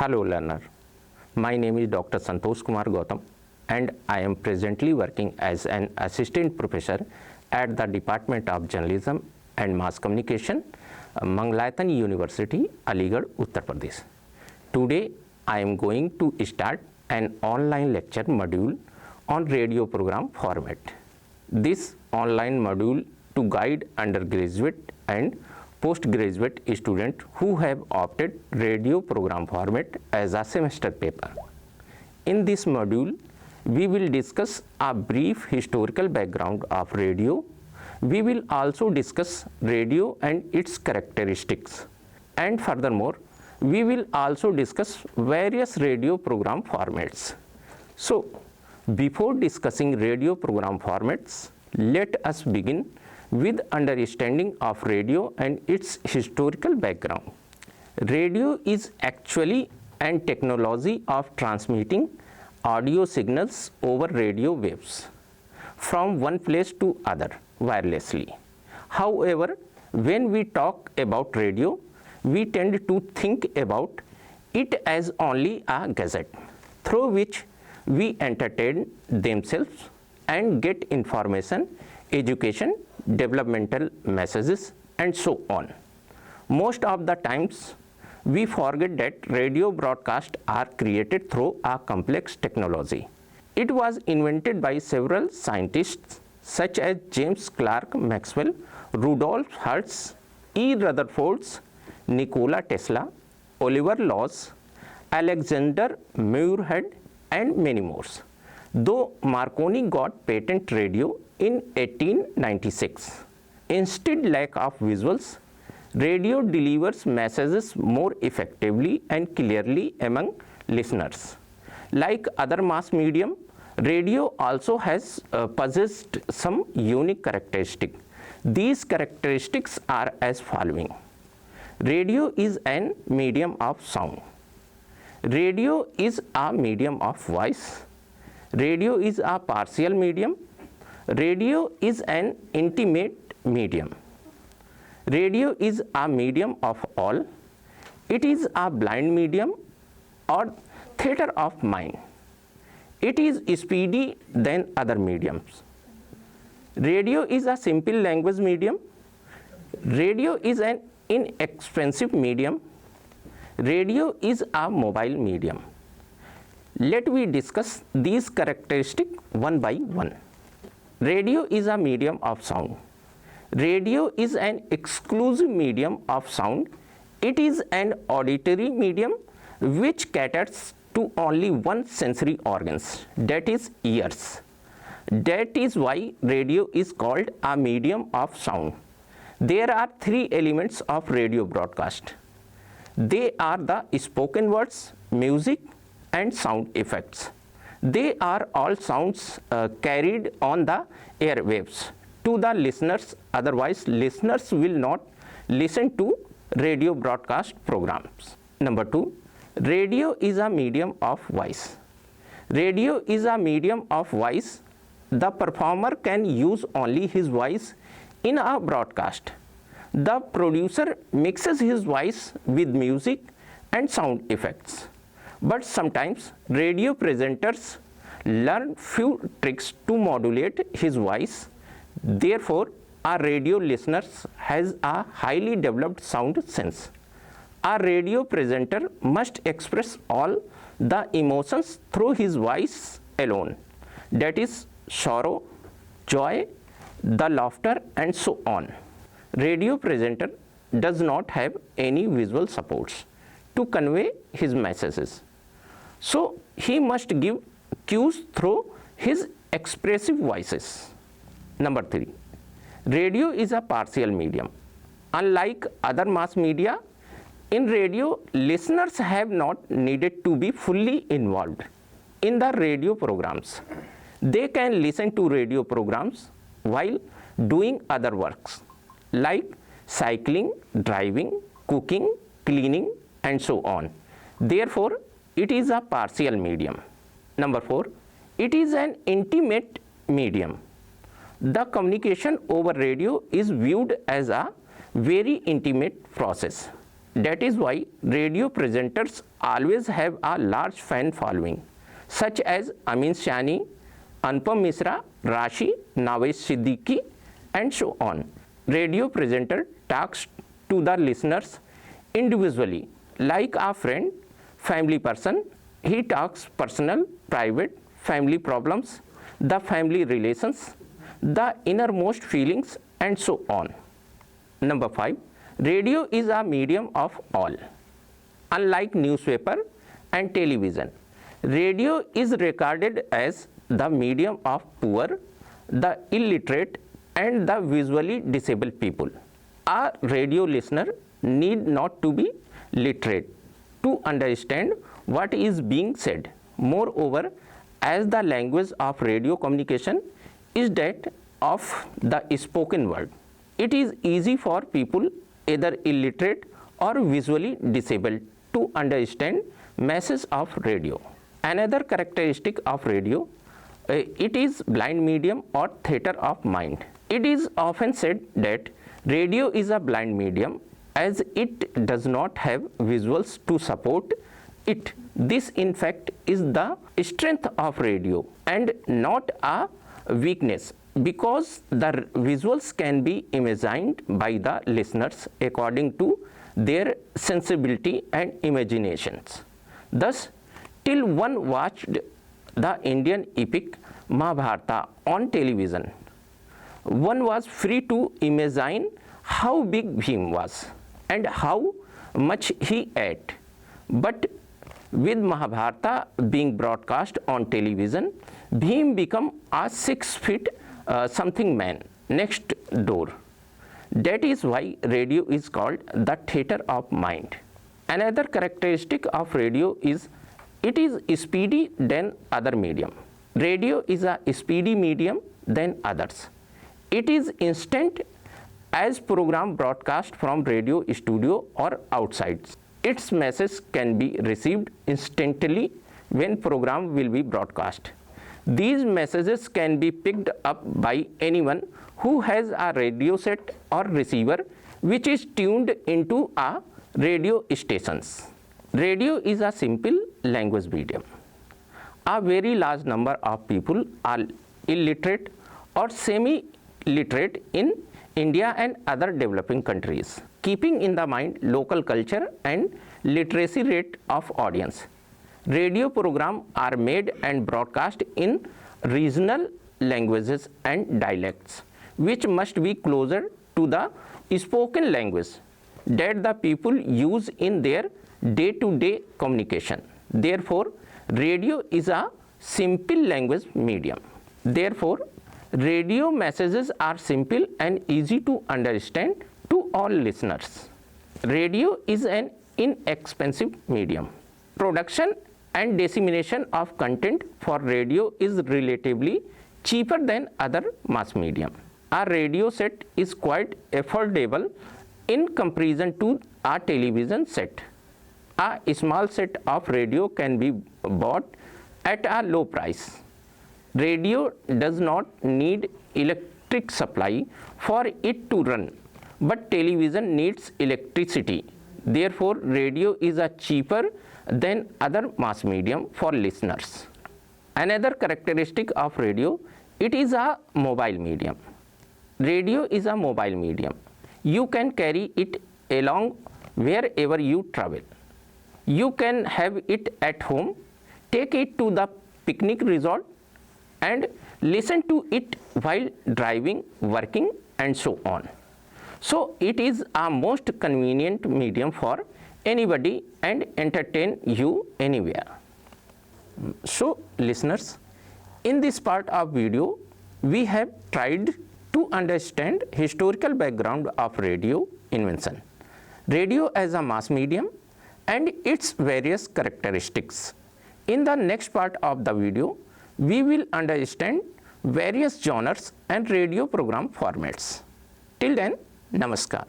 Hello learner, my name is Dr. Santosh Kumar Gautam and I am presently working as an assistant professor at the Department of Journalism and Mass Communication, Mangalayatan University, Aligarh, Uttar Pradesh. Today I am going to start an online lecture module on radio program format. This online module to guide undergraduate and postgraduate students who have opted radio program format as a semester paper. In this module, we will discuss a brief historical background of radio. We will also discuss radio and its characteristics. And furthermore, we will also discuss various radio program formats. So, before discussing radio program formats, let us begin with understanding of radio and its historical background. Radio is actually an technology of transmitting audio signals over radio waves from one place to other wirelessly. However, when we talk about radio, we tend to think about it as only a gadget through which we entertain themselves and get information, education, developmental messages and so on. Most of the times we forget that radio broadcasts are created through a complex technology. It was invented by several scientists such as James Clerk Maxwell, Rudolf Hertz, E. Rutherford, Nikola Tesla, Oliver Lodge, Alexander Muirhead and many more. Though Marconi got patent radio in 1896. Instead lack of visuals, radio delivers messages more effectively and clearly among listeners. Like other mass medium, radio also has possessed some unique characteristics. These characteristics are as following. Radio is an medium of sound. Radio is a medium of voice. Radio is a partial medium. Radio is an intimate medium. Radio is a medium of all. It is a blind medium or theater of mind. It is speedy than other mediums. Radio is a simple language medium. Radio is an inexpensive medium. Radio is a mobile medium. Let me discuss these characteristics one by one. Radio is a medium of sound. Radio is an exclusive medium of sound. It is an auditory medium which caters to only one sensory organs, that is ears. That is why radio is called a medium of sound. There are three elements of radio broadcast. They are the spoken words, music, and sound effects. They are all sounds carried on the airwaves to the listeners, otherwise listeners will not listen to radio broadcast programs. Number 2, radio is a medium of voice. Radio is a medium of voice. The performer can use only his voice in a broadcast. The producer mixes his voice with music and sound effects. But sometimes radio presenters learn few tricks to modulate his voice. Therefore, a radio listener has a highly developed sound sense. A radio presenter must express all the emotions through his voice alone. That is sorrow, joy, the laughter and so on. Radio presenter does not have any visual supports to convey his messages. So, he must give cues through his expressive voices. Number 3, radio is a partial medium. Unlike other mass media, in radio, listeners have not needed to be fully involved in the radio programs. They can listen to radio programs while doing other works like cycling, driving, cooking, cleaning and so on. Therefore, it is a partial medium. Number 4, it is an intimate medium. The communication over radio is viewed as a very intimate process. That is why radio presenters always have a large fan following, such as Amin Sani, Anupam Misra, Rashi, Nawaz Siddiqui, and so on. Radio presenter talks to the listeners individually, like a friend, family person. He talks personal, private, family problems, the family relations, the innermost feelings, and so on. Number 5. Radio is a medium of all. Unlike newspaper and television, radio is regarded as the medium of poor, the illiterate, and the visually disabled people. A radio listener need not to be literate to understand what is being said. Moreover, as the language of radio communication is that of the spoken word, it is easy for people either illiterate or visually disabled to understand messages of radio. Another characteristic of radio, it is blind medium or theater of mind. It is often said that radio is a blind medium as it does not have visuals to support it. This in fact is the strength of radio and not a weakness, because the visuals can be imagined by the listeners according to their sensibility and imaginations. Thus, till one watched the Indian epic Mahabharata on television, one was free to imagine how big Bhim was and how much he ate. But with Mahabharata being broadcast on television, Bhim became a 6 feet something man next door. That is why radio is called the theater of mind. Another characteristic of radio is it is speedy than other medium. Radio is a speedy medium than others. It is instant as program broadcast from radio studio or outside. Its message can be received instantly when program will be broadcast. These messages can be picked up by anyone who has a radio set or receiver which is tuned into a radio stations. Radio is a simple language medium. A very large number of people are illiterate or semi-literate in India and other developing countries. Keeping in the mind local culture and literacy rate of audience, radio programs are made and broadcast in regional languages and dialects, which must be closer to the spoken language that the people use in their day-to-day communication. Therefore, radio is a simple language medium. Therefore, radio messages are simple and easy to understand to all listeners. Radio is an inexpensive medium. Production and dissemination of content for radio is relatively cheaper than other mass medium. A radio set is quite affordable in comparison to a television set. A small set of radio can be bought at a low price. Radio does not need electric supply for it to run, but television needs electricity. Therefore, radio is a cheaper than other mass medium for listeners. Another characteristic of radio, it is a mobile medium. Radio is a mobile medium. You can carry it along wherever you travel. You can have it at home, take it to the picnic resort, and listen to it while driving, working, and so on. So it is a most convenient medium for anybody and entertain you anywhere. So listeners, in this part of video, we have tried to understand historical background of radio invention, radio as a mass medium, and its various characteristics. In the next part of the video, we will understand various genres and radio program formats. Till then, Namaskar.